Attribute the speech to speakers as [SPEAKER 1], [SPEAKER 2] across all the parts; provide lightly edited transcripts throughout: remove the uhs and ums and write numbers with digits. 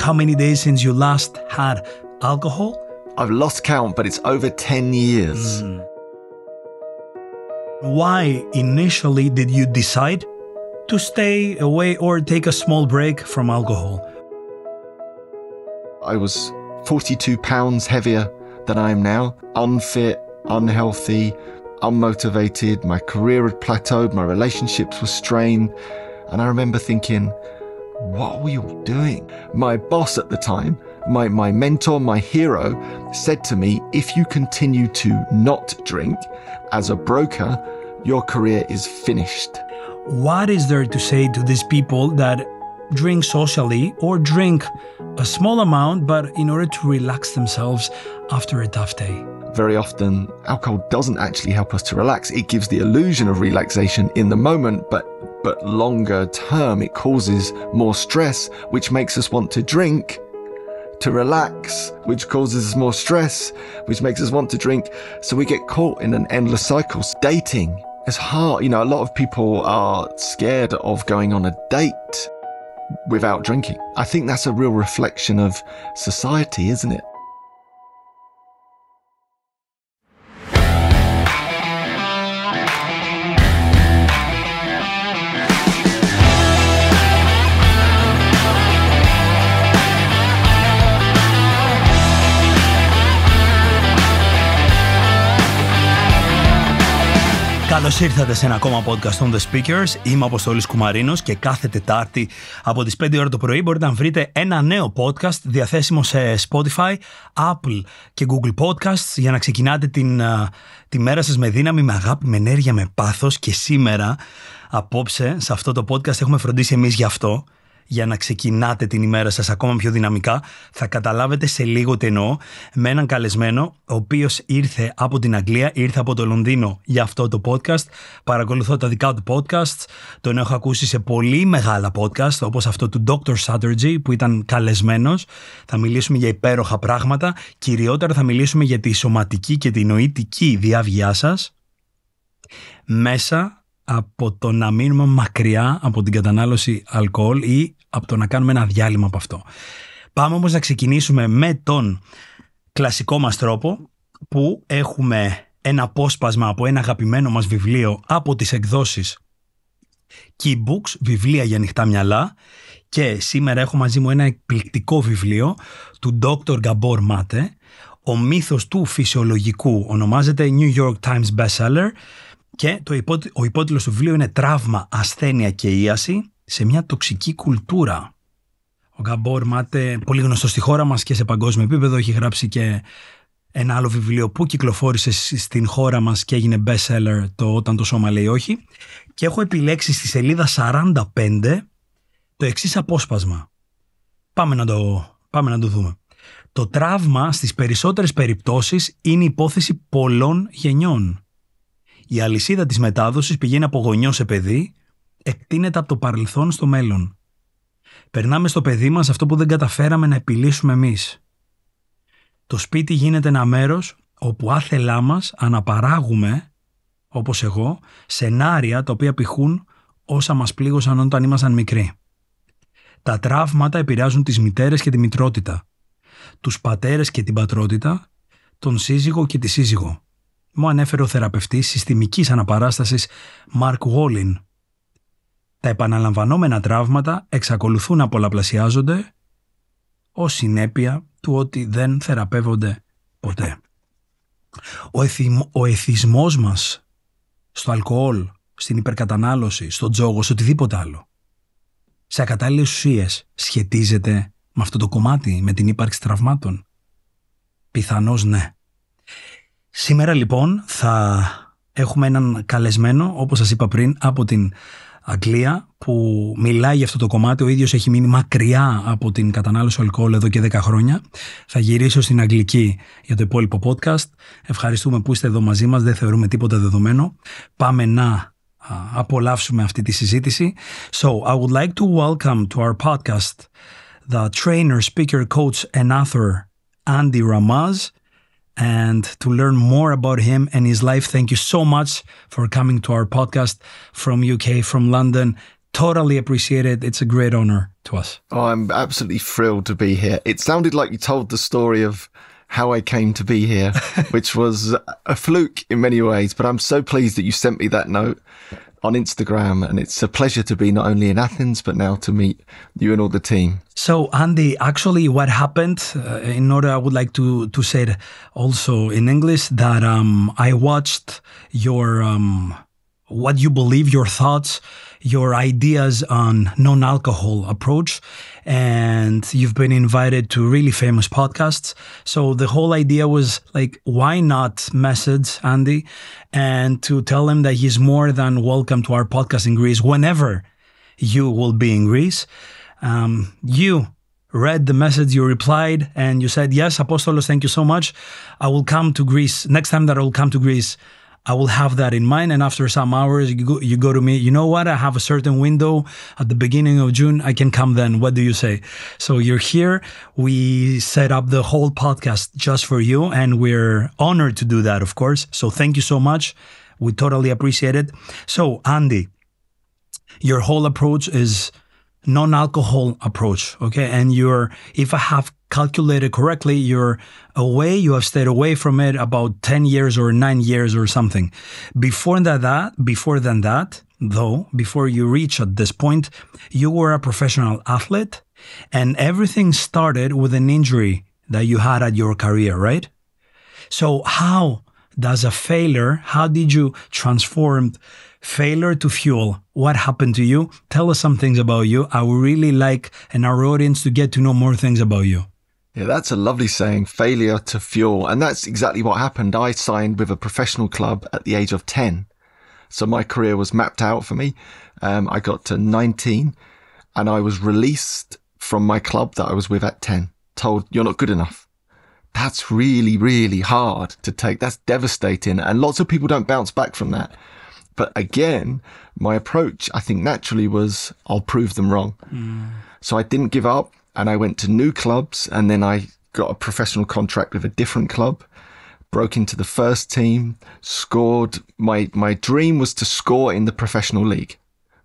[SPEAKER 1] how many days since you last had alcohol?
[SPEAKER 2] I've lost count, but it's over 10 years.
[SPEAKER 1] Why initially did you decide to stay away or take a small break from alcohol?
[SPEAKER 2] I was 42 pounds heavier than I am now, unfit, unhealthy, unmotivated. My career had plateaued, my relationships were strained, and I remember thinking, what were you doing? My boss at the time, my mentor, my hero, said to me, if you continue to not drink as a broker, your career is finished.
[SPEAKER 1] What is there to say to these people that drink socially or drink a small amount but in order to relax themselves after a tough day?
[SPEAKER 2] Very often, alcohol doesn't actually help us to relax. It gives the illusion of relaxation in the moment, but longer term, it causes more stress, which makes us want to drink to relax, which causes more stress, which makes us want to drink. So we get caught in an endless cycle. Dating is hard. You know, a lot of people are scared of going on a date without drinking. I think that's a real reflection of society, isn't it?
[SPEAKER 1] Καλώς ήρθατε σε ένα ακόμα podcast των theSPEAKERS. Είμαι ο Απόστολος Κουμαρίνος και κάθε Τετάρτη από τις 5 ώρα το πρωί μπορείτε να βρείτε ένα νέο podcast διαθέσιμο σε Spotify, Apple και Google Podcasts για να ξεκινάτε τη μέρα σας με δύναμη, με αγάπη, με ενέργεια, με πάθος. Και σήμερα, απόψε, σε αυτό το podcast έχουμε φροντίσει εμείς γι' αυτό, για να ξεκινάτε την ημέρα σας ακόμα πιο δυναμικά. Θα καταλάβετε σε λίγο τι εννοώ, με έναν καλεσμένο ο οποίος ήρθε από την Αγγλία, ήρθε από το Λονδίνο για αυτό το podcast. Παρακολουθώ τα δικά του podcasts, τον έχω ακούσει σε πολύ μεγάλα podcast όπως αυτό του Dr. Saturday που ήταν καλεσμένος. Θα μιλήσουμε για υπέροχα πράγματα, κυριότερα θα μιλήσουμε για τη σωματική και τη νοητική διάβγειά σας μέσα από το να μείνουμε μακριά από την κατανάλωση αλκοόλ ή από το να κάνουμε ένα διάλειμμα από αυτό. Πάμε όμως να ξεκινήσουμε με τον κλασικό μας τρόπο που έχουμε ένα απόσπασμα από ένα αγαπημένο μας βιβλίο από τις εκδόσεις Keybooks, βιβλία για ανοιχτά μυαλά, και σήμερα έχω μαζί μου ένα εκπληκτικό βιβλίο του Dr. Gabor Mate, ο μύθος του φυσιολογικού, ονομάζεται New York Times Bestseller. Και ο υπότιτλος του βιβλίου είναι «Τραύμα, ασθένεια και ίαση σε μια τοξική κουλτούρα». Ο Γκαμπόρ Μάτε, πολύ γνωστός στη χώρα μας και σε παγκόσμιο επίπεδο, έχει γράψει και ένα άλλο βιβλίο που κυκλοφόρησε στην χώρα μας και έγινε best seller, το «Όταν το σώμα λέει όχι». Και έχω επιλέξει στη σελίδα 45 το εξής απόσπασμα. Πάμε να το δούμε. Το τραύμα στις περισσότερες περιπτώσεις είναι υπόθεση πολλών γενιών. Η αλυσίδα της μετάδοσης πηγαίνει από γονιό σε παιδί, εκτείνεται από το παρελθόν στο μέλλον. Περνάμε στο παιδί μας αυτό που δεν καταφέραμε να επιλύσουμε εμείς. Το σπίτι γίνεται ένα μέρος όπου άθελά μας αναπαράγουμε, όπως εγώ, σενάρια τα οποία πηχούν όσα μας πλήγωσαν όταν ήμασταν μικροί. Τα τραύματα επηρεάζουν τις μητέρες και τη μητρότητα, τους πατέρες και την πατρότητα, τον σύζυγο και τη σύζυγο. Μου ανέφερε ο θεραπευτής συστημικής αναπαράστασης Mark Wallin. Τα επαναλαμβανόμενα τραύματα εξακολουθούν να πολλαπλασιάζονται ως συνέπεια του ότι δεν θεραπεύονται ποτέ. Ο εθισμός μας στο αλκοόλ, στην υπερκατανάλωση, στο τζόγο, σε οτιδήποτε άλλο, σε ακατάλληλες ουσίες, σχετίζεται με αυτό το κομμάτι, με την ύπαρξη τραυμάτων? Πιθανώς ναι. Σήμερα λοιπόν θα έχουμε έναν καλεσμένο, όπως σας είπα πριν, από την Αγγλία, που μιλάει για αυτό το κομμάτι. Ο ίδιος έχει μείνει μακριά από την κατανάλωση αλκοόλ εδώ και 10 χρόνια. Θα γυρίσω στην αγγλική για το υπόλοιπο podcast. Ευχαριστούμε που είστε εδώ μαζί μας, δεν θεωρούμε τίποτα δεδομένο. Πάμε να απολαύσουμε αυτή τη συζήτηση. So, I would like to welcome to our podcast the trainer, speaker, coach and author Andy Ramage. And to learn more about him and his life, thank you so much for coming to our podcast from UK, from London. totally appreciate it. It's a great honor to us.
[SPEAKER 2] Oh, I'm absolutely thrilled to be here. It sounded like you told the story of how I came to be here, which was a fluke in many ways, but I'm so pleased that you sent me that note on Instagram, and it's a pleasure to be not only in Athens, but now to meet you and all the team.
[SPEAKER 1] So, Andy, actually what happened, in order, I would like to say it also in English, that I watched your, what you believe, your thoughts, your ideas on non-alcohol approach, and you've been invited to really famous podcasts. So the whole idea was like, why not message Andy and to tell him that he's more than welcome to our podcast in Greece whenever you will be in Greece. You read the message, you replied, and you said, yes, Apostolos, thank you so much. I will come to Greece. Next time that I will come to Greece, I will have that in mind. And after some hours, you go to me, you know what? I have a certain window at the beginning of June. I can come then. What do you say? So you're here. We set up the whole podcast just for you. And we're honored to do that, of course. So thank you so much. We totally appreciate it. So Andy, your whole approach is non-alcohol approach. Okay. And if I have calculated correctly, you have stayed away from it about 10 years or 9 years or something. Before you reach at this point, you were a professional athlete, and everything started with an injury that you had at your career, right? So how did you transform failure to fuel? What happened to you? Tell us some things about you. I would really like our audience to get to know more things about you.
[SPEAKER 2] Yeah, that's a lovely saying, failure to fuel. And that's exactly what happened. I signed with a professional club at the age of 10. So my career was mapped out for me. I got to 19 and I was released from my club that I was with at 10, told you're not good enough. That's really, really hard to take. That's devastating. And lots of people don't bounce back from that. But again, my approach, I think naturally was, I'll prove them wrong. So I didn't give up. And I went to new clubs, and then I got a professional contract with a different club, broke into the first team, scored. My dream was to score in the professional league.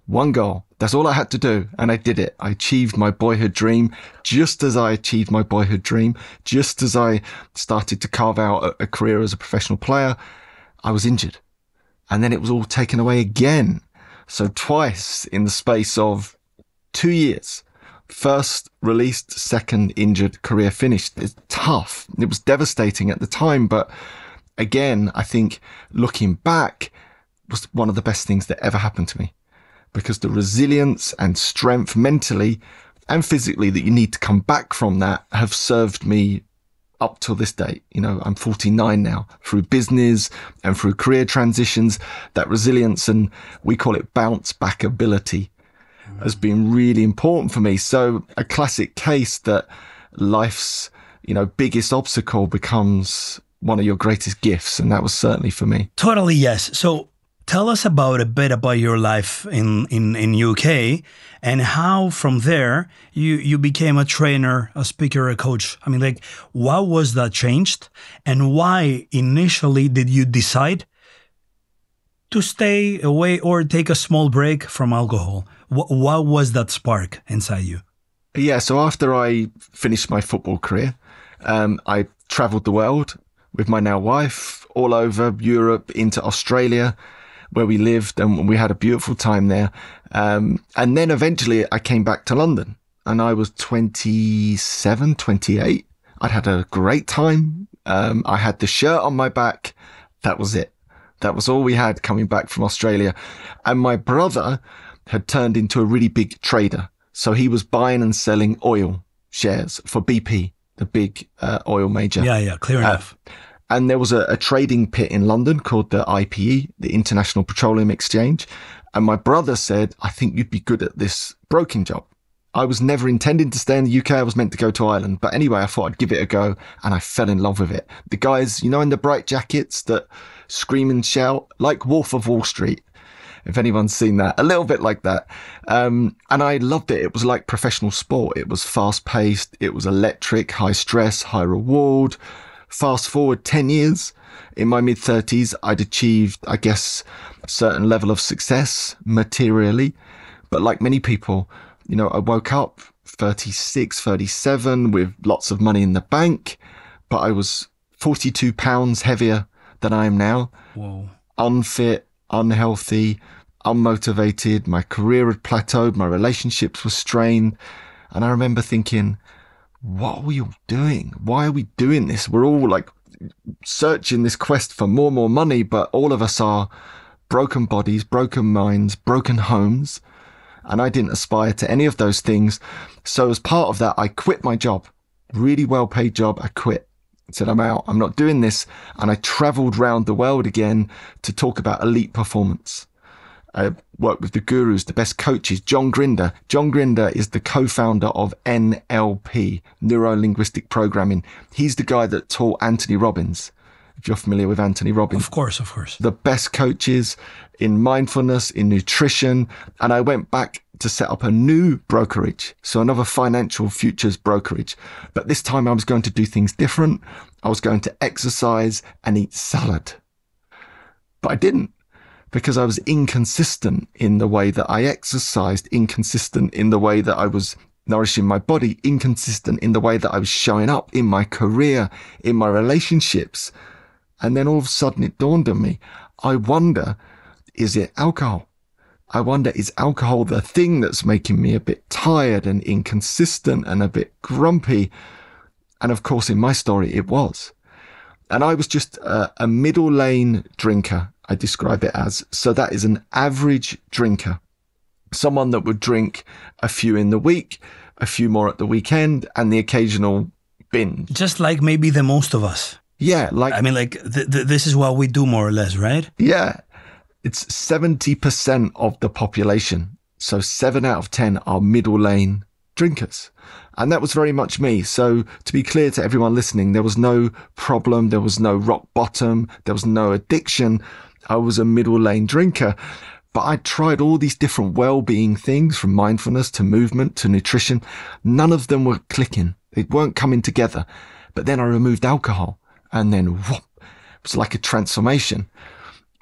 [SPEAKER 2] 1 goal. That's all I had to do. And I did it. I achieved my boyhood dream. Just as I achieved my boyhood dream, just as I started to carve out a career as a professional player, I was injured. And then it was all taken away again. So twice in the space of 2 years. First released, second injured, career finished. It's tough. It was devastating at the time. But again, I think looking back was one of the best things that ever happened to me, because the resilience and strength mentally and physically that you need to come back from that have served me up till this day. You know, I'm 49 now. Through business and through career transitions, that resilience, and we call it bounce back ability, has been really important for me. So a classic case that life's, biggest obstacle becomes one of your greatest gifts. And that was certainly for me.
[SPEAKER 1] Totally, yes. So tell us a bit about your life in UK, and how from there you became a trainer, a speaker, a coach. I mean, what was that changed, and why initially did you decide to stay away or take a small break from alcohol? What was that spark inside you?
[SPEAKER 2] Yeah, so after I finished my football career, I traveled the world with my now wife, all over Europe, into Australia, where we lived, and we had a beautiful time there. And then eventually I came back to London, and I was 27, 28. I'd had a great time. I had the shirt on my back. That was it. That was all we had coming back from Australia. And my brother had turned into a really big trader. So he was buying and selling oil shares for BP, the big oil major.
[SPEAKER 1] Yeah, clear enough.
[SPEAKER 2] And there was a trading pit in London called the IPE, the International Petroleum Exchange. And my brother said, I think you'd be good at this broking job. I was never intending to stay in the UK. I was meant to go to Ireland. But anyway, I thought I'd give it a go. And I fell in love with it. The guys, in the bright jackets that scream and shout, like Wolf of Wall Street. If anyone's seen that, a little bit like that. And I loved it. It was like professional sport. It was fast paced. It was electric, high stress, high reward. Fast forward 10 years, in my mid 30s, I'd achieved, I guess, a certain level of success materially, But like many people, I woke up 36, 37 with lots of money in the bank, but I was 42 pounds heavier than I am now.
[SPEAKER 1] Whoa.
[SPEAKER 2] Unfit, unhealthy, unmotivated. My career had plateaued. My relationships were strained. And I remember thinking, what are we all doing? Why are we doing this? We're all like searching this quest for more money, but all of us are broken bodies, broken minds, broken homes. And I didn't aspire to any of those things. So as part of that, I quit my job, really well-paid job. I quit. I said, I'm out. I'm not doing this. And I traveled around the world again to talk about elite performance. I worked with the gurus, the best coaches, John Grinder. John Grinder is the co-founder of NLP, Neuro-Linguistic Programming. He's the guy that taught Anthony Robbins, if you're familiar with Anthony Robbins.
[SPEAKER 1] Of course.
[SPEAKER 2] The best coaches in mindfulness, in nutrition. And I went back to set up a new brokerage, so another financial futures brokerage. But this time I was going to do things different. I was going to exercise and eat salad. But I didn't, because I was inconsistent in the way that I exercised, inconsistent in the way that I was nourishing my body, inconsistent in the way that I was showing up in my career, in my relationships. And then all of a sudden it dawned on me, I wonder, is it alcohol? I wonder, is alcohol the thing that's making me a bit tired and inconsistent and a bit grumpy? And of course, in my story, it was. And I was just a middle lane drinker, I describe it as. So that is an average drinker, someone that would drink a few in the week, a few more at the weekend, and the occasional binge.
[SPEAKER 1] Just like maybe the most of us.
[SPEAKER 2] Yeah.
[SPEAKER 1] This is what we do more or less, right?
[SPEAKER 2] Yeah. It's 70% of the population. So 7 out of 10 are middle lane drinkers. And that was very much me. So to be clear to everyone listening, there was no problem. There was no rock bottom. There was no addiction. I was a middle lane drinker. But I tried all these different well-being things, from mindfulness to movement to nutrition. None of them were clicking. They weren't coming together. But then I removed alcohol, and then whoop, it was like a transformation.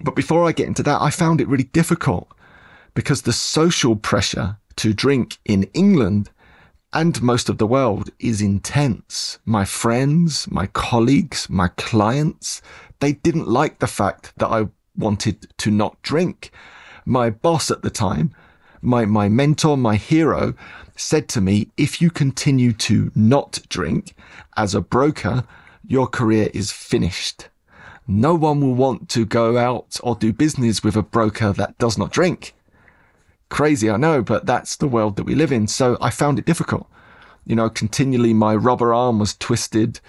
[SPEAKER 2] But before I get into that, I found it really difficult because the social pressure to drink in England and most of the world is intense. My friends, my colleagues, my clients, they didn't like the fact that I wanted to not drink. My boss at the time, my mentor, my hero, said to me, if you continue to not drink as a broker, your career is finished. No one will want to go out or do business with a broker that does not drink. Crazy, I know, but that's the world that we live in. So I found it difficult. Continually my rubber arm was twisted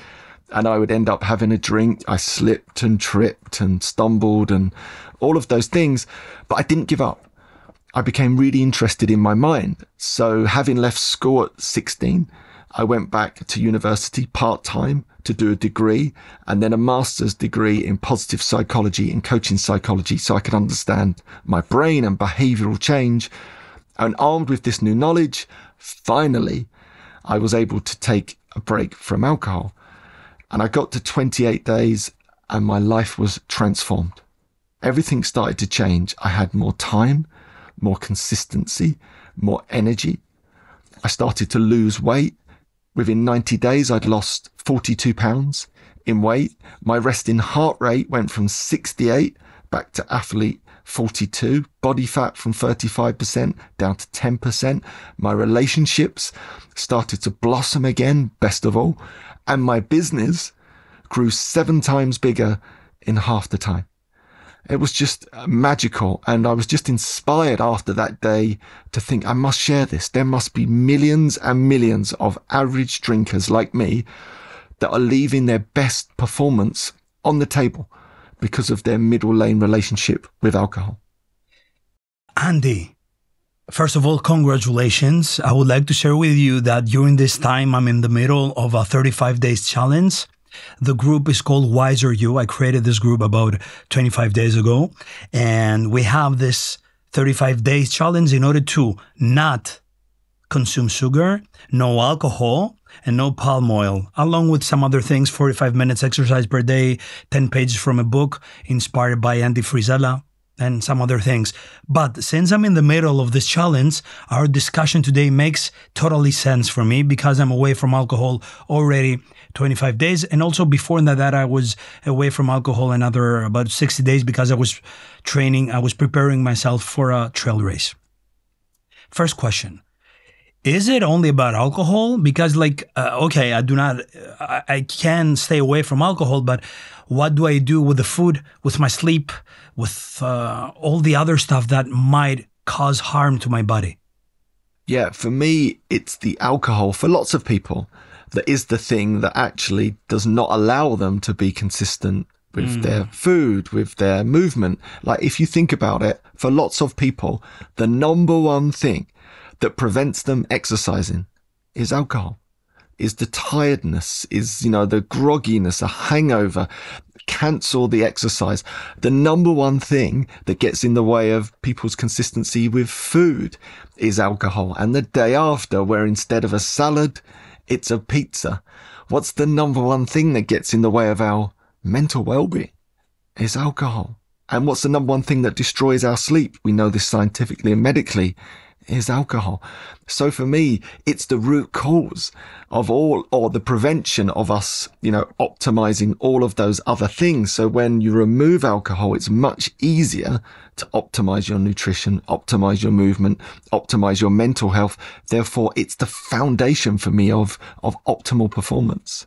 [SPEAKER 2] and I would end up having a drink. I slipped and tripped and stumbled and all of those things, but I didn't give up. I became really interested in my mind. So having left school at 16, I went back to university part-time to do a degree and then a master's degree in positive psychology and coaching psychology so I could understand my brain and behavioral change. And armed with this new knowledge, finally, I was able to take a break from alcohol. And I got to 28 days and my life was transformed. Everything started to change. I had more time, more consistency, more energy. I started to lose weight. Within 90 days, I'd lost 42 pounds in weight. My resting heart rate went from 68 back to athlete 42. Body fat from 35% down to 10%. My relationships started to blossom again, best of all. And my business grew 7 times bigger in half the time. It was just magical. And I was just inspired after that day to think, I must share this. There must be millions and millions of average drinkers like me that are leaving their best performance on the table because of their middle lane relationship with alcohol.
[SPEAKER 1] Andy, first of all, congratulations. I would like to share with you that during this time, I'm in the middle of a 35 days challenge. The group is called Wiser You. I created this group about 25 days ago. And we have this 35 days challenge in order to not consume sugar, no alcohol, and no palm oil, along with some other things, 45 minutes exercise per day, 10 pages from a book inspired by Andy Frisella. and some other things. But since I'm in the middle of this challenge, our discussion today makes totally sense for me because I'm away from alcohol already 25 days. And also before that, I was away from alcohol another about 60 days because I was training, I was preparing myself for a trail race. First question. Is it only about alcohol? Because okay, I can stay away from alcohol, but what do I do with the food, with my sleep, with all the other stuff that might cause harm to my body?
[SPEAKER 2] Yeah, for me, it's the alcohol. For lots of people, that is the thing that actually does not allow them to be consistent with their food, with their movement. Like, if you think about it, for lots of people, the number one thing that prevents them exercising is alcohol, is the tiredness, is, the grogginess, a hangover. Cancel the exercise. The number one thing that gets in the way of people's consistency with food is alcohol. And the day after, where instead of a salad, it's a pizza. What's the number one thing that gets in the way of our mental well-being? Is alcohol. And what's the number one thing that destroys our sleep? We know this scientifically and medically. Is alcohol. So for me, it's the root cause of all, or the prevention of us, optimizing all of those other things. So when you remove alcohol, it's much easier to optimize your nutrition, optimize your movement, optimize your mental health. Therefore, it's the foundation for me of optimal performance.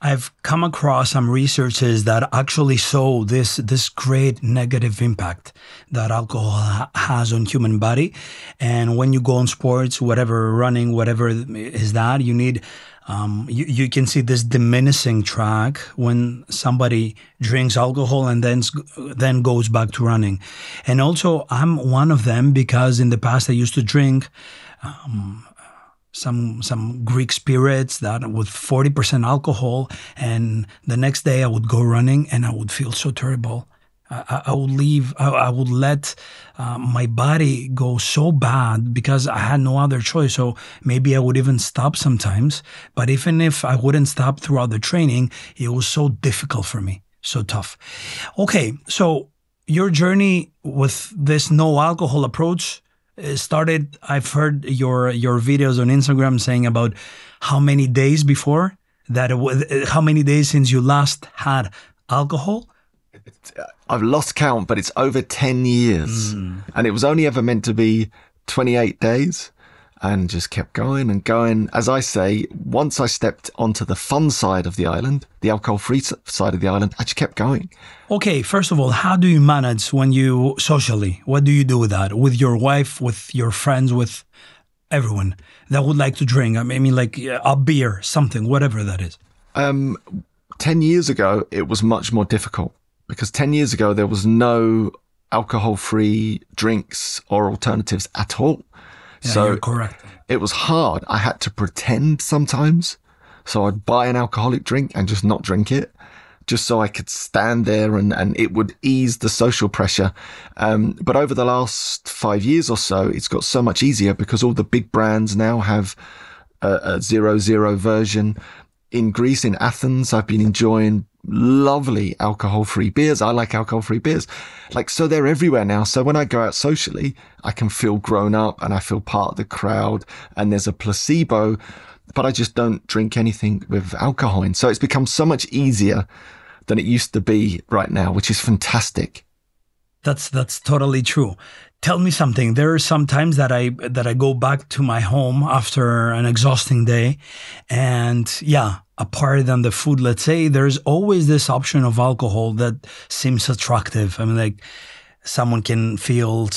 [SPEAKER 1] I've come across some researches that actually show this great negative impact that alcohol has on human body. And when you go on sports, whatever, running, whatever is that, you need, you can see this diminishing track when somebody drinks alcohol and then goes back to running. And also I'm one of them because in the past I used to drink, some Greek spirits that with 40% alcohol, and the next day I would go running and I would feel so terrible. I would leave. I would let my body go so bad because I had no other choice. So maybe I would even stop sometimes. But even if I wouldn't stop throughout the training, it was so difficult for me, so tough. Okay, so your journey with this no alcohol approach started. I've heard your videos on Instagram saying about how many days before that, how many days since you last had alcohol?
[SPEAKER 2] I've lost count, but it's over 10 years. And it was only ever meant to be 28 days and just kept going and going. As I say, once I stepped onto the fun side of the island, the alcohol-free side of the island, I just kept going.
[SPEAKER 1] Okay, first of all, how do you manage when you socially? What do you do with that? With your wife, with your friends, with everyone that would like to drink? I mean, like a beer, something, whatever that is.
[SPEAKER 2] 10 years ago, it was much more difficult because 10 years ago, there was no alcohol-free drinks or alternatives at all.
[SPEAKER 1] Yeah,
[SPEAKER 2] so
[SPEAKER 1] you're correct.
[SPEAKER 2] It was hard. I had to pretend sometimes. So I'd buy an alcoholic drink and just not drink it, just so I could stand there and it would ease the social pressure. But over the last 5 years or so, it's got so much easier because all the big brands now have a 0.0 version. In Greece, in Athens, I've been enjoying lovely alcohol-free beers. I like alcohol-free beers. So they're everywhere now. So when I go out socially, I can feel grown up and I feel part of the crowd and there's a placebo, but I just don't drink anything with alcohol in. So it's become so much easier than it used to be right now, which is fantastic.
[SPEAKER 1] That's totally true. Tell me something. There are some times that I go back to my home after an exhausting day, and apart than the food, let's say, there's always this option of alcohol that seems attractive. I mean, like someone can feel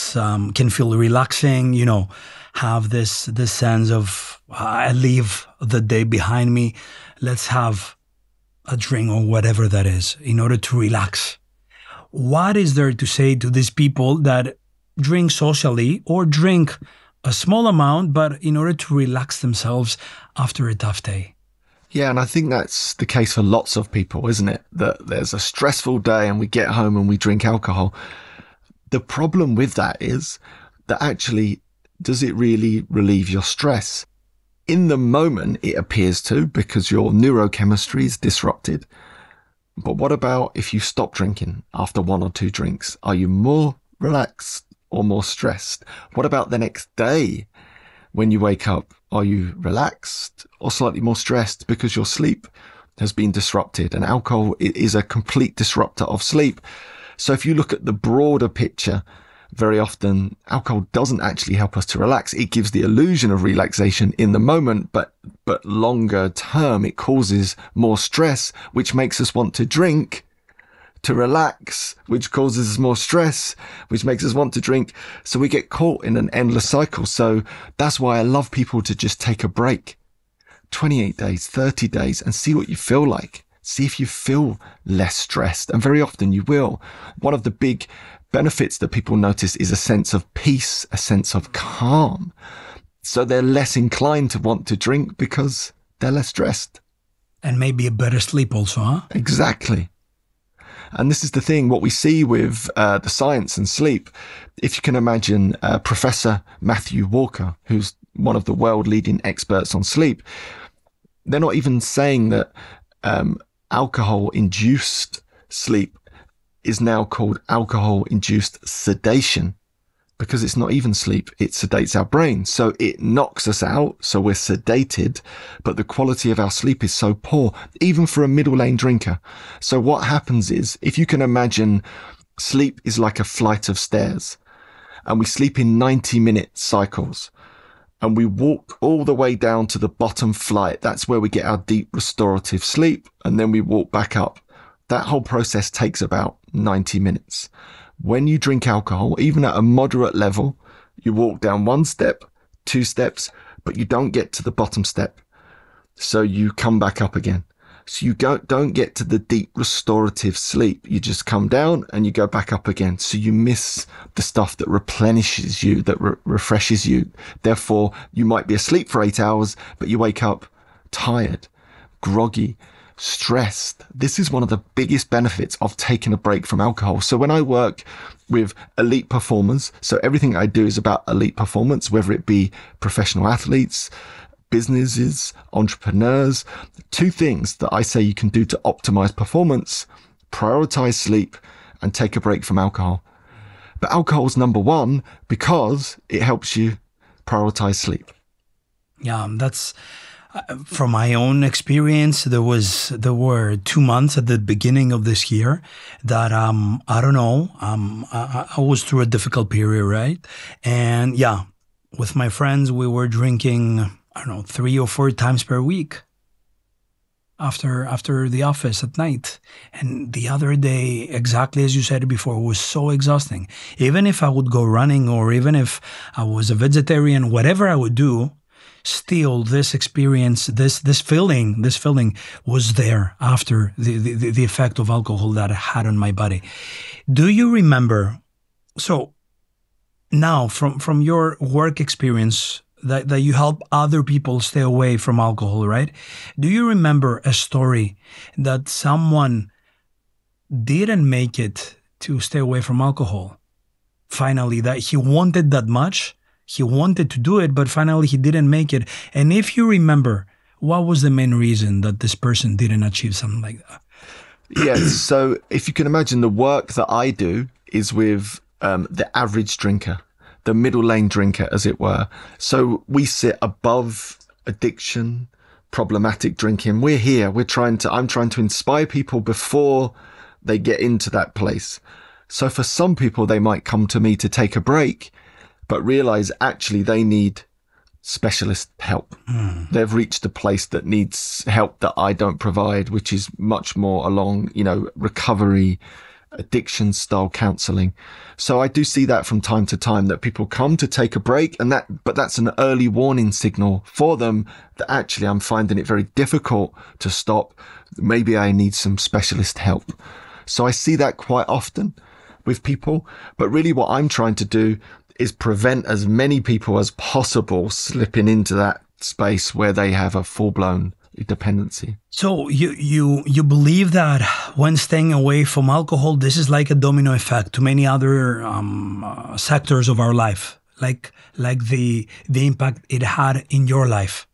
[SPEAKER 1] relaxing, have this sense of I leave the day behind me. Let's have a drink or whatever that is in order to relax. What is there to say to these people that drink socially or drink a small amount, but in order to relax themselves after a tough day?
[SPEAKER 2] Yeah, and I think that's the case for lots of people, isn't it? That there's a stressful day and we get home and we drink alcohol. The problem with that is that actually, does it really relieve your stress? In the moment, it appears to, because your neurochemistry is disrupted. But what about if you stop drinking after 1 or 2 drinks? Are you more relaxed or more stressed? What about the next day when you wake up? Are you relaxed or slightly more stressed because your sleep has been disrupted? And alcohol is a complete disruptor of sleep. So if you look at the broader picture, very often alcohol doesn't actually help us to relax. It gives the illusion of relaxation in the moment, but longer term, it causes more stress, which makes us want to drink to relax, which causes us more stress, which makes us want to drink. So we get caught in an endless cycle. So that's why I love people to just take a break. 28 days, 30 days, and see what you feel like. See if you feel less stressed. And very often you will. One of the big benefits that people notice is a sense of peace, a sense of calm. So they're less inclined to want to drink because they're less stressed.
[SPEAKER 1] And maybe a better sleep also, huh?
[SPEAKER 2] Exactly. And this is the thing, what we see with the science and sleep. If you can imagine Professor Matthew Walker, who's one of the world-leading experts on sleep, they're not even saying that alcohol-induced sleep is now called alcohol-induced sedation, because it's not even sleep, it sedates our brain. So it knocks us out, so we're sedated, but the quality of our sleep is so poor, even for a middle lane drinker. So what happens is, if you can imagine, sleep is like a flight of stairs, and we sleep in 90-minute cycles, and we walk all the way down to the bottom flight. That's where we get our deep restorative sleep, and then we walk back up. That whole process takes about 90 minutes. When you drink alcohol, even at a moderate level, you walk down 1 step, 2 steps, but you don't get to the bottom step. So you come back up again. So you don't get to the deep restorative sleep. You just come down and you go back up again. So you miss the stuff that replenishes you, that refreshes you. Therefore, you might be asleep for 8 hours, but you wake up tired, groggy, stressed. This is one of the biggest benefits of taking a break from alcohol. So when I work with elite performers, so everything I do is about elite performance, whether it be professional athletes, businesses, entrepreneurs, 2 things that I say you can do to optimize performance: prioritize sleep and take a break from alcohol. But alcohol is number 1 because it helps you prioritize sleep.
[SPEAKER 1] Yeah, that's from my own experience. There were 2 months at the beginning of this year that I don't know, I was through a difficult period, right? And yeah, with my friends we were drinking, I don't know, 3 or 4 times per week after the office at night. And the other day, exactly as you said before, was so exhausting. Even if I would go running, or even if I was a vegetarian, whatever I would do, still this experience, this feeling was there after the effect of alcohol that it had on my body. Do you remember, so now from your work experience, that you help other people stay away from alcohol, right? Do you remember a story that someone didn't make it to stay away from alcohol? Finally, that he wanted that much, he wanted to do it, but finally he didn't make it. And if you remember, what was the main reason that this person didn't achieve something like that?
[SPEAKER 2] Yes, so if you can imagine, the work that I do is with the average drinker, the middle lane drinker, as it were. So we sit above addiction, problematic drinking. We're here. I'm trying to inspire people before they get into that place. So for some people, they might come to me to take a break, but realize actually they need specialist help. They've reached a place that needs help that I don't provide, which is much more along, recovery, addiction style counseling. So I do see that from time to time, that people come to take a break, but that's an early warning signal for them that actually I'm finding it very difficult to stop. Maybe I need some specialist help. So I see that quite often with people, but really what I'm trying to do is prevent as many people as possible slipping into that space where they have a full-blown dependency.
[SPEAKER 1] So you believe that when staying away from alcohol, this is like a domino effect to many other sectors of our life, like the impact it had in your life.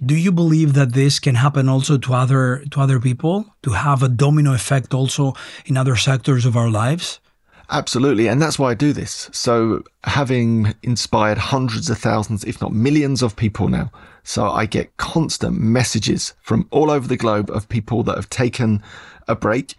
[SPEAKER 1] Do you believe that this can happen also to other people, to have a domino effect also in other sectors of our lives?
[SPEAKER 2] Absolutely. And that's why I do this. So having inspired hundreds of thousands, if not millions of people now. So I get constant messages from all over the globe of people that have taken a break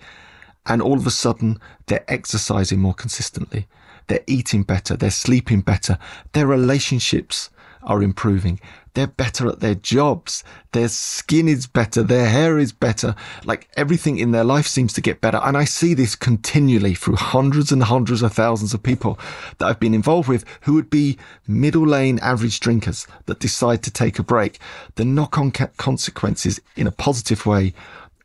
[SPEAKER 2] and all of a sudden they're exercising more consistently. They're eating better. They're sleeping better. Their relationships are improving. They're better at their jobs. Their skin is better. Their hair is better. Like everything in their life seems to get better. And I see this continually through hundreds and hundreds of thousands of people that I've been involved with who would be middle lane average drinkers that decide to take a break. The knock-on consequences in a positive way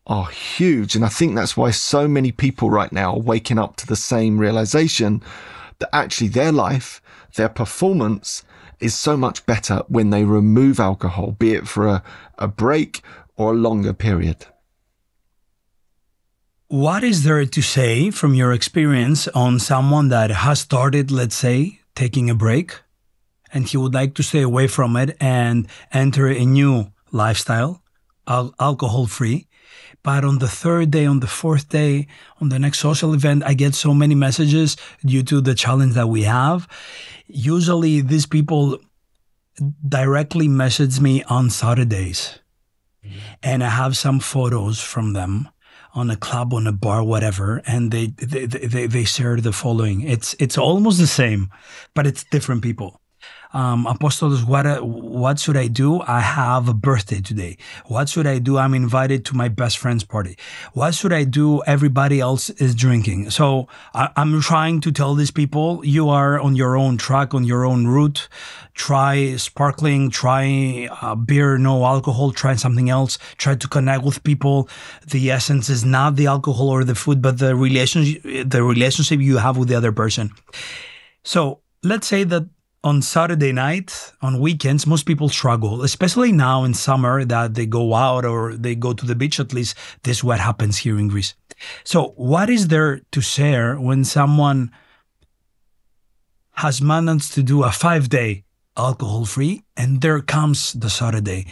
[SPEAKER 2] are huge. And I think that's why so many people right now are waking up to the same realization that actually their life, their performance is so much better when they remove alcohol, be it for a break or a longer period.
[SPEAKER 1] What is there to say from your experience on someone that has started, let's say, taking a break, and he would like to stay away from it and enter a new lifestyle, alcohol-free? But on the third day, on the fourth day, on the next social event, I get so many messages due to the challenge that we have. Usually these people directly message me on Saturdays. And I have some photos from them on a club, on a bar, whatever. And they share the following. It's almost the same, but it's different people. Apostolos, what should I do? I have a birthday today. What should I do? I'm invited to my best friend's party. What should I do? Everybody else is drinking. So I'm trying to tell these people, you are on your own track, on your own route. Try sparkling, try beer, no alcohol, try something else. Try to connect with people. The essence is not the alcohol or the food, but the relationship you have with the other person. So let's say that on Saturday night, on weekends, most people struggle, especially now in summer that they go out or they go to the beach. At least this is what happens here in Greece. So what is there to share when someone has managed to do a 5-day alcohol-free and there comes the Saturday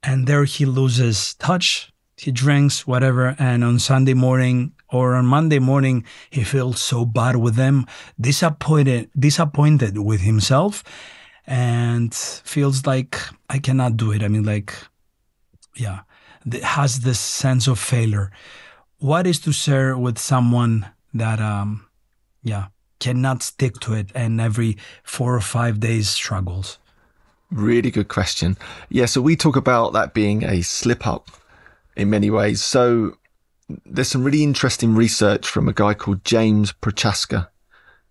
[SPEAKER 1] and there he loses touch, he drinks, whatever, and on Sunday morning or on Monday morning, he feels so bad with them, disappointed with himself, and feels like, I cannot do it. I mean, like, yeah, has this sense of failure. What is to share with someone that, cannot stick to it and every 4 or 5 days struggles?
[SPEAKER 2] Really good question. Yeah, so we talk about that being a slip up in many ways. So there's some really interesting research from a guy called James Prochaska.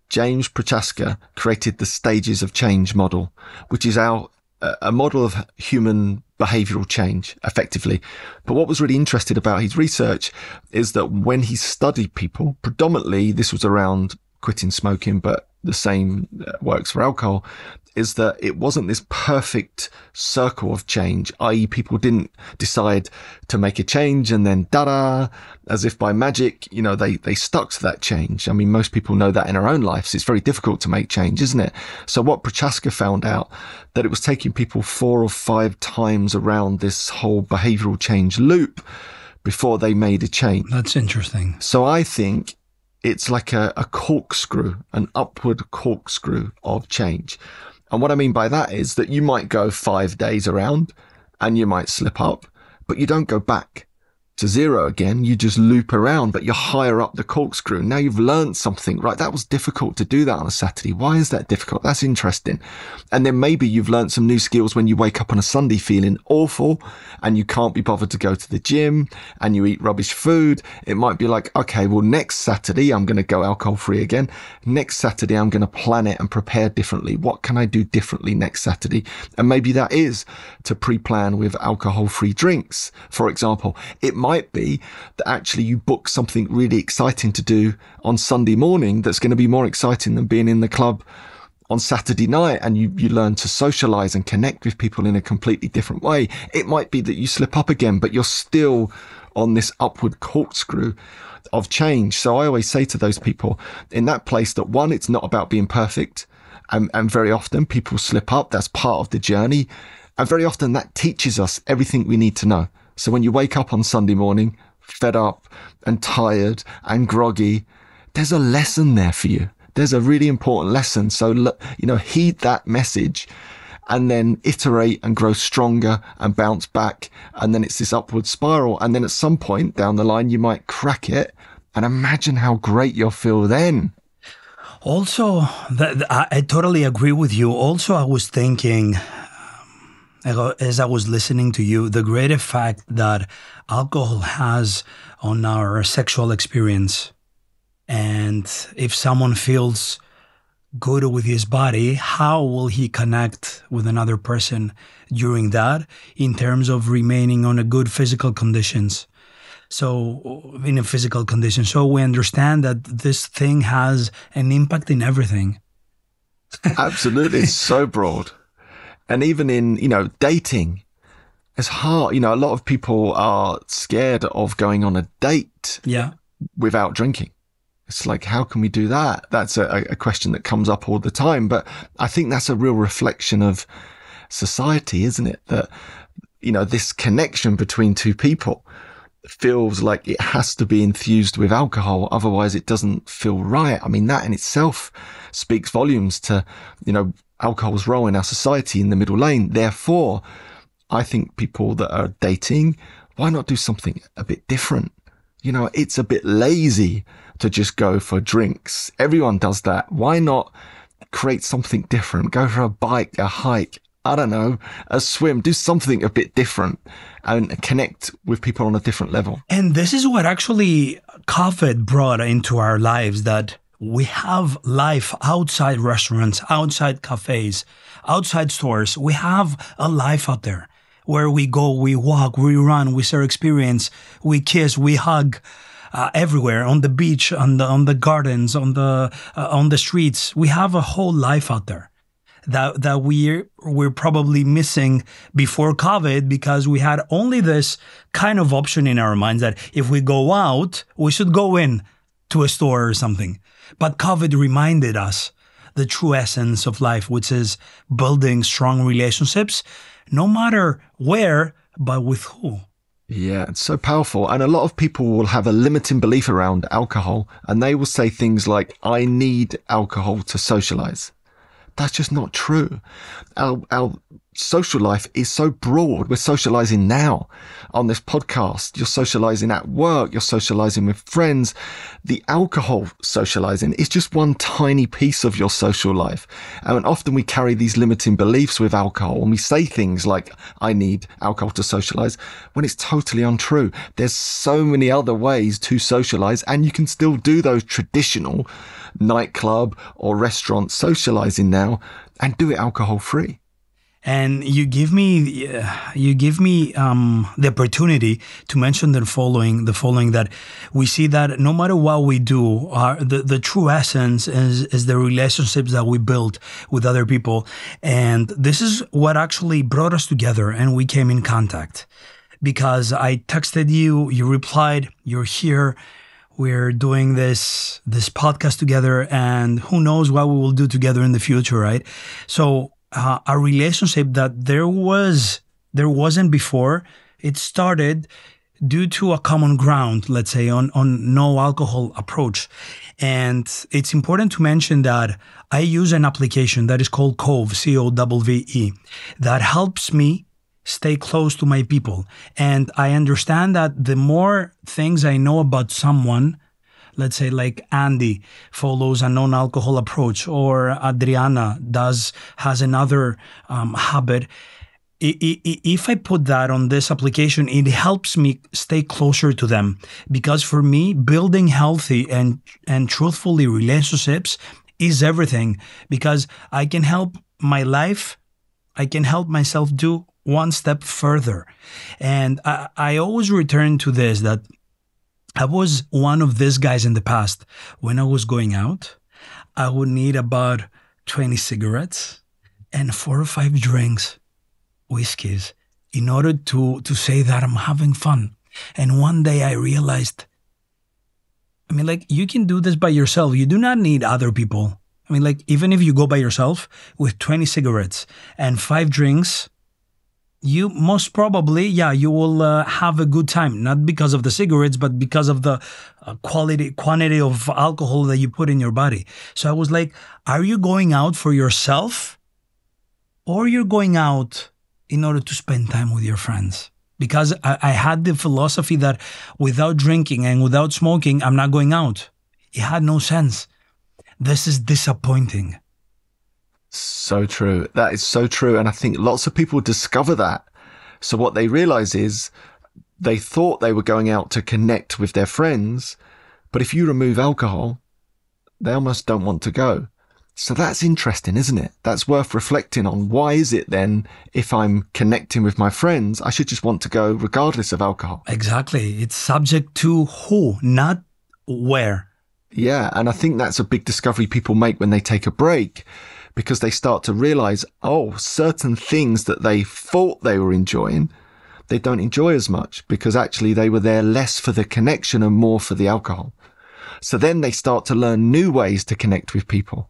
[SPEAKER 2] James Prochaska created the stages of change model, which is a model of human behavioral change, effectively. But what was really interesting about his research is that when he studied people, predominantly this was around quitting smoking, but the same works for alcohol, is that it wasn't this perfect circle of change, i.e. people didn't decide to make a change and then as if by magic, they stuck to that change. I mean, most people know that in our own lives. It's very difficult to make change, isn't it? So what Prochaska found out, that it was taking people 4 or 5 times around this whole behavioral change loop before they made a change.
[SPEAKER 1] That's interesting.
[SPEAKER 2] So I think it's like a corkscrew, an upward corkscrew of change. And what I mean by that is that you might go 5 days around and you might slip up, but you don't go back to zero again. You just loop around, but you're higher up the corkscrew. Now you've learned something, right? That was difficult to do that on a Saturday. Why is that difficult? That's interesting. And then maybe you've learned some new skills when you wake up on a Sunday feeling awful and you can't be bothered to go to the gym and you eat rubbish food. It might be like, okay, well, next Saturday, I'm going to go alcohol free again. Next Saturday, I'm going to plan it and prepare differently. What can I do differently next Saturday? And maybe that is to pre-plan with alcohol free drinks. For example, it might be that actually you book something really exciting to do on Sunday morning that's going to be more exciting than being in the club on Saturday night, and you learn to socialize and connect with people in a completely different way. It might be that you slip up again, but you're still on this upward corkscrew of change. So I always say to those people in that place that, one, it's not about being perfect. And very often people slip up. That's part of the journey. And very often that teaches us everything we need to know. So when you wake up on Sunday morning, fed up and tired and groggy, there's a lesson there for you. There's a really important lesson. So, heed that message and then iterate and grow stronger and bounce back. And then it's this upward spiral. And then at some point down the line, you might crack it, and imagine how great you'll feel then.
[SPEAKER 1] Also, I totally agree with you. Also, I was thinking, as I was listening to you, the great effect that alcohol has on our sexual experience. And if someone feels good with his body, how will he connect with another person during that in terms of remaining on a good physical conditions? So in a physical condition. So we understand that this thing has an impact in everything.
[SPEAKER 2] Absolutely. It's so broad. And even in, dating, it's hard. A lot of people are scared of going on a date without drinking. It's like, how can we do that? That's a question that comes up all the time. But I think that's a real reflection of society, isn't it? That, this connection between two people feels like it has to be infused with alcohol. Otherwise, it doesn't feel right. I mean, that in itself speaks volumes to, alcohol's role in our society in the middle lane. Therefore, I think people that are dating, why not do something a bit different? It's a bit lazy to just go for drinks. Everyone does that. Why not create something different? Go for a bike, a hike, I don't know, a swim, do something a bit different and connect with people on a different level.
[SPEAKER 1] And this is what actually COVID brought into our lives, that we have life outside restaurants, outside cafes, outside stores. We have a life out there where we go, we walk, we run, we share experience, we kiss, we hug. Everywhere, on the beach, on the gardens, on the streets, we have a whole life out there that we're probably missing before COVID, because we had only this kind of option in our minds that if we go out, we should go in to a store or something. But COVID reminded us the true essence of life, which is building strong relationships, no matter where, but with who.
[SPEAKER 2] Yeah, it's so powerful. And a lot of people will have a limiting belief around alcohol, and they will say things like, I need alcohol to socialize. That's just not true. Our social life is so broad. We're socializing now on this podcast. You're socializing at work. You're socializing with friends. The alcohol socializing is just one tiny piece of your social life. And often we carry these limiting beliefs with alcohol, and we say things like, I need alcohol to socialize, when it's totally untrue. There's so many other ways to socialize, and you can still do those traditional nightclub or restaurant socializing now and do it alcohol free.
[SPEAKER 1] And you give me the opportunity to mention the following, that we see that no matter what we do, the true essence is the relationships that we build with other people. And this is what actually brought us together, and we came in contact. Because I texted you, you replied, you're here, we're doing this podcast together, and who knows what we will do together in the future, right? So a relationship that there wasn't before, it started due to a common ground, let's say, on no alcohol approach. And it's important to mention that I use an application that is called Cove, COVE, that helps me stay close to my people. And I understand that the more things I know about someone, let's say like Andy follows a non-alcohol approach, or Adriana has another habit. If I put that on this application, it helps me stay closer to them. Because for me, building healthy and truthfully relationships is everything. Because I can help my life, I can help myself do one step further. And I always return to this, that I was one of these guys in the past. When I was going out, I would need about 20 cigarettes and 4 or 5 drinks, whiskeys, in order to say that I'm having fun. And one day I realized, you can do this by yourself. You do not need other people. Even if you go by yourself with 20 cigarettes and 5 drinks, you most probably, you will have a good time, not because of the cigarettes, but because of the quantity of alcohol that you put in your body. So I was like, are you going out for yourself, or you're going out in order to spend time with your friends? Because I had the philosophy that without drinking and without smoking, I'm not going out. It had no sense. This is disappointing.
[SPEAKER 2] So true. That is so true. And I think lots of people discover that. So what they realize is they thought they were going out to connect with their friends, but if you remove alcohol, they almost don't want to go. So that's interesting, isn't it? That's worth reflecting on. Why is it then, if I'm connecting with my friends, I should just want to go regardless of alcohol?
[SPEAKER 1] Exactly. It's subject to who, not where.
[SPEAKER 2] Yeah. And I think that's a big discovery people make when they take a break, because they start to realize, certain things that they thought they were enjoying, they don't enjoy as much, because actually they were there less for the connection and more for the alcohol. So then they start to learn new ways to connect with people,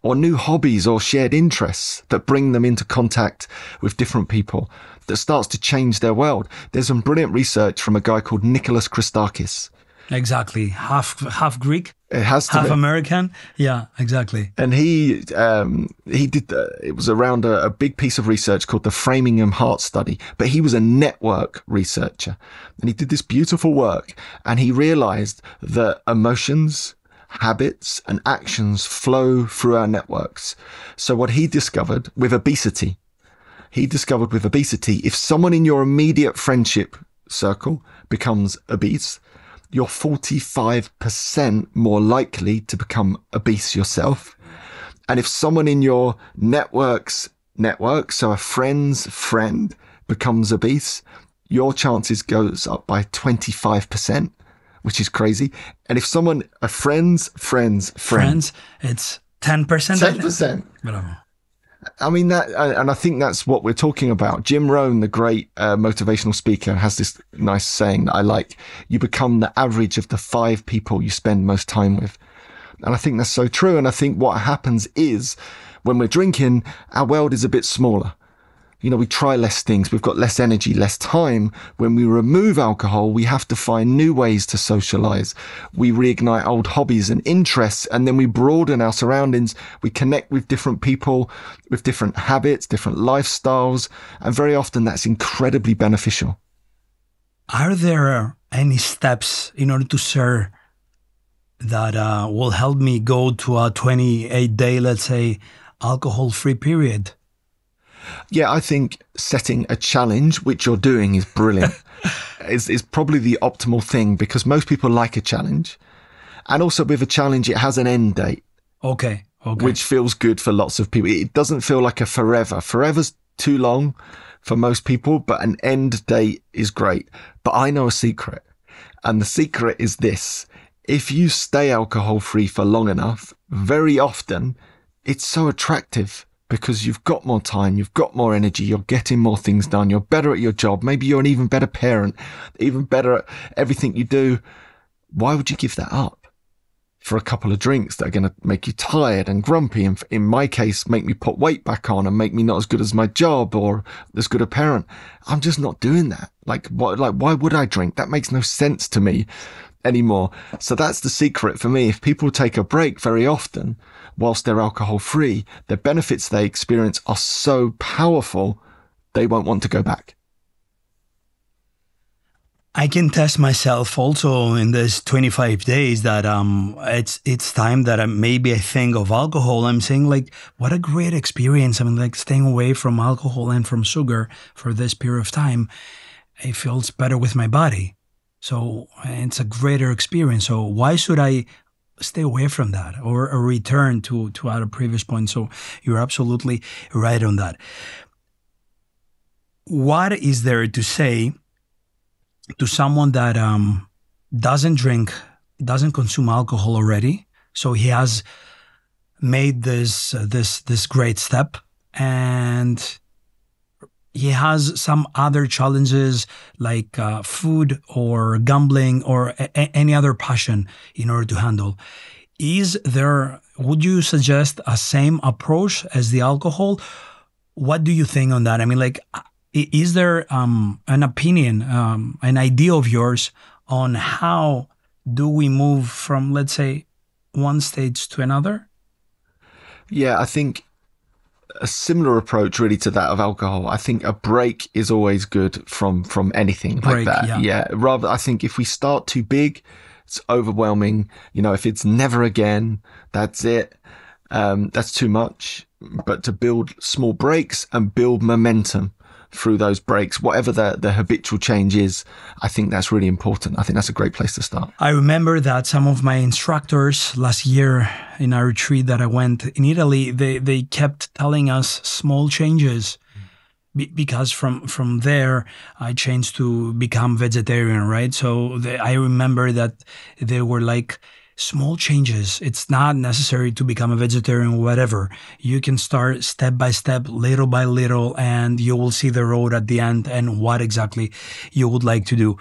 [SPEAKER 2] or new hobbies or shared interests that bring them into contact with different people, that starts to change their world. There's some brilliant research from a guy called Nicholas Christakis.
[SPEAKER 1] Exactly. Half Greek,
[SPEAKER 2] it has to
[SPEAKER 1] half
[SPEAKER 2] be.
[SPEAKER 1] American. Yeah, exactly.
[SPEAKER 2] And he did, it was around a big piece of research called the Framingham Heart Study, but he was a network researcher, and he did this beautiful work, and he realized that emotions, habits and actions flow through our networks. So what he discovered with obesity, if someone in your immediate friendship circle becomes obese, you're 45% more likely to become obese yourself. And if someone in your network, so a friend's friend becomes obese, your chances goes up by 25%. Which is crazy. And if someone, a friend's friend,
[SPEAKER 1] it's 10%.
[SPEAKER 2] 10%.
[SPEAKER 1] Bravo.
[SPEAKER 2] I mean, that, and I think that's what we're talking about. Jim Rohn, the great motivational speaker, has this nice saying that I like: you become the average of the 5 people you spend most time with. And I think that's so true. And I think what happens is, when we're drinking, our world is a bit smaller. You know, we try less things, we've got less energy, less time. When we remove alcohol, we have to find new ways to socialize. We reignite old hobbies and interests, and then we broaden our surroundings. We connect with different people, with different habits, different lifestyles, and very often that's incredibly beneficial.
[SPEAKER 1] Are there any steps in order to share that will help me go to a 28-day, let's say, alcohol-free period?
[SPEAKER 2] Yeah, I think setting a challenge, which you're doing, is brilliant. is probably the optimal thing, because most people like a challenge. And also with a challenge, it has an end date.
[SPEAKER 1] Okay.
[SPEAKER 2] Which feels good for lots of people. It doesn't feel like a forever. Forever's too long for most people, but an end date is great. But I know a secret. And the secret is this: if you stay alcohol-free for long enough, very often it's so attractive. Because you've got more time, you've got more energy, you're getting more things done, you're better at your job, maybe you're an even better parent, even better at everything you do. Why would you give that up for a couple of drinks that are going to make you tired and grumpy, and in my case, make me put weight back on and make me not as good as my job or as good a parent? I'm just not doing that. Why would I drink? That makes no sense to me anymore. So that's the secret for me. If people take a break very often, whilst they're alcohol free, the benefits they experience are so powerful, they won't want to go back.
[SPEAKER 1] I can test myself also in this 25 days that it's time that maybe I think of alcohol. I'm saying, like, what a great experience. I mean, like, staying away from alcohol and from sugar for this period of time, it feels better with my body. So it's a greater experience. So why should I stay away from that or return to our previous point? So you're absolutely right on that. What is there to say to someone that doesn't drink, doesn't consume alcohol already? So he has made this great step, and he has some other challenges like food or gambling or any other passion in order to handle. Would you suggest a same approach as the alcohol? What do you think on that? I mean, like, is there an opinion, an idea of yours on how do we move from, let's say, one stage to another?
[SPEAKER 2] Yeah, I think a similar approach really to that of alcohol. I think a break is always good from anything like that. Yeah. Rather, I think if we start too big, it's overwhelming. You know, if it's never again, that's it. That's too much. But to build small breaks and build momentum through those breaks, whatever the habitual change is, I think that's really important. I think that's a great place to start.
[SPEAKER 1] I remember that some of my instructors last year in a retreat that I went in Italy, they kept telling us small changes. Because from there, I changed to become vegetarian, right? So I remember that they were like, small changes. It's not necessary to become a vegetarian or whatever. You can start step by step, little by little, and you will see the road at the end and what exactly you would like to do.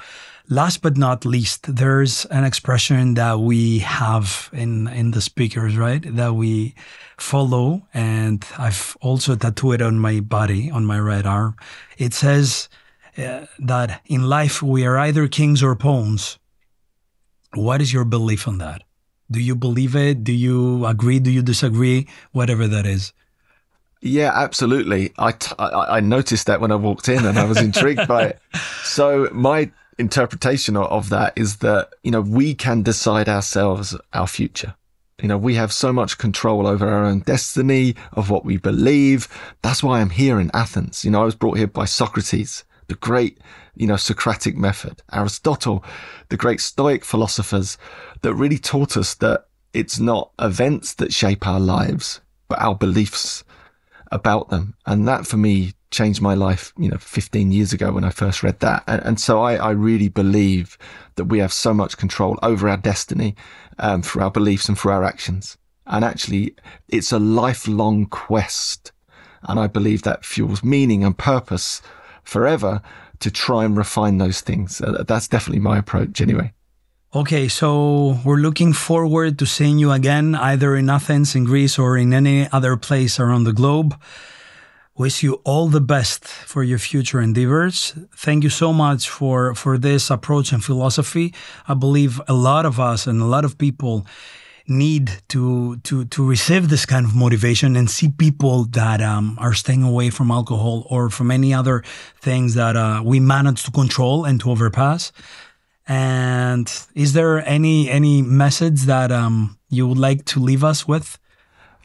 [SPEAKER 1] Last but not least, there's an expression that we have in the speakers, right? That we follow, and I've also tattooed it on my body, on my right arm. It says that in life we are either kings or pawns. What is your belief on that? Do you believe it? Do you agree? Do you disagree? Whatever that is.
[SPEAKER 2] Yeah, absolutely. I noticed that when I walked in and I was intrigued by it. So my interpretation of that is that, you know, we can decide ourselves our future. You know, we have so much control over our own destiny, of what we believe. That's why I'm here in Athens. You know, I was brought here by Socrates, the great, you know, Socratic method, Aristotle, the great Stoic philosophers that really taught us that it's not events that shape our lives, but our beliefs about them. And that for me changed my life, you know, 15 years ago when I first read that. And so I really believe that we have so much control over our destiny through our beliefs and through our actions. And actually, it's a lifelong quest. And I believe that fuels meaning and purpose forever to try and refine those things. That's definitely my approach anyway.
[SPEAKER 1] Okay, so we're looking forward to seeing you again, either in Athens, in Greece, or in any other place around the globe. Wish you all the best for your future endeavors. Thank you so much for this approach and philosophy. I believe a lot of us and a lot of people need to receive this kind of motivation and see people that are staying away from alcohol or from any other things that we manage to control and to overpass. And is there any message that you would like to leave us with?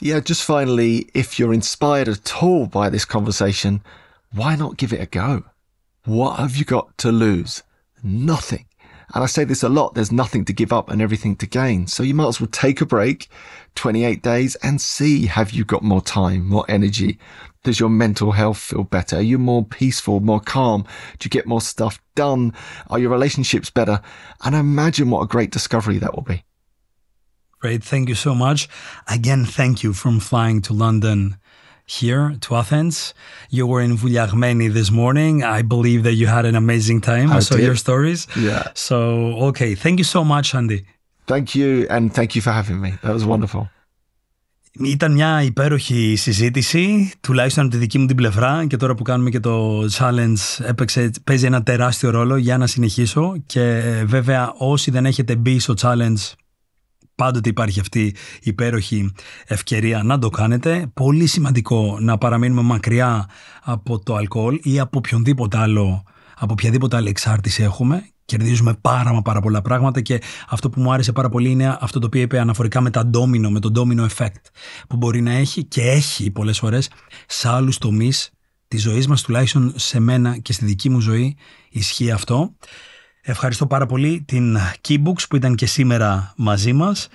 [SPEAKER 2] Yeah, just finally, if you're inspired at all by this conversation, why not give it a go? What have you got to lose? Nothing. And I say this a lot, there's nothing to give up and everything to gain. So you might as well take a break, 28 days, and see, have you got more time, more energy? Does your mental health feel better? Are you more peaceful, more calm? Do you get more stuff done? Are your relationships better? And imagine what a great discovery that will be.
[SPEAKER 1] Great. Thank you so much. Again, thank you from flying to London here to Athens. You were in Vouliagmeni this morning. I believe that you had an amazing time. I saw your stories.
[SPEAKER 2] Yeah.
[SPEAKER 1] So, okay. Thank you so much, Andy.
[SPEAKER 2] Thank you, and thank you for having me. That was wonderful.
[SPEAKER 1] Ήταν μια υπέροχη συζήτηση, τουλάχιστον από τη δική μου την πλευρά, και τώρα που κάνουμε και το challenge παίζει ένα τεράστιο ρόλο για να συνεχίσω. Και βέβαια όσοι δεν έχετε μπει στο challenge, πάντοτε υπάρχει αυτή η υπέροχη ευκαιρία να το κάνετε. Πολύ σημαντικό να παραμείνουμε μακριά από το αλκοόλ ή από οποιονδήποτε άλλο, από οποιαδήποτε άλλη εξάρτηση έχουμε. Κερδίζουμε πάρα πολλά πράγματα, και αυτό που μου άρεσε πάρα πολύ είναι αυτό το οποίο είπε αναφορικά με το domino effect που μπορεί να έχει και έχει πολλές φορές σε άλλους τομείς της ζωής μας, τουλάχιστον σε μένα και στη δική μου ζωή ισχύει αυτό. Ευχαριστώ πάρα πολύ την Keybooks που ήταν και σήμερα μαζί μας.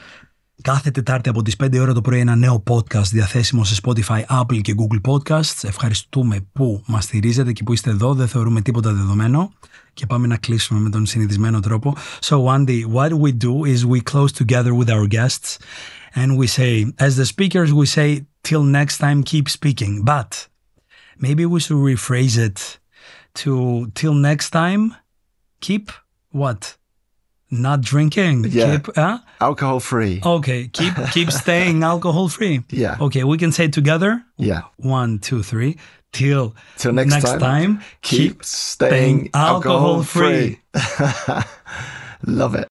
[SPEAKER 1] Κάθε Τετάρτη από τις 5 ώρα το πρωί ένα νέο podcast διαθέσιμο σε Spotify, Apple και Google Podcasts. Ευχαριστούμε που μας στηρίζετε και που είστε εδώ. Δεν θεωρούμε τίποτα δεδομένο. Και πάμε να κλείσουμε με τον συνηθισμένο τρόπο. So Andy, what we do is we close together with our guests and we say, as the speakers, we say, till next time, keep speaking. But maybe we should rephrase it to, till next time, keep what? Not drinking.
[SPEAKER 2] Yeah.
[SPEAKER 1] Keep,
[SPEAKER 2] alcohol free.
[SPEAKER 1] Okay. Keep staying alcohol free.
[SPEAKER 2] Yeah.
[SPEAKER 1] Okay. We can say it together.
[SPEAKER 2] Yeah.
[SPEAKER 1] 1, 2, 3. Till next time,
[SPEAKER 2] keep staying alcohol free. Love it.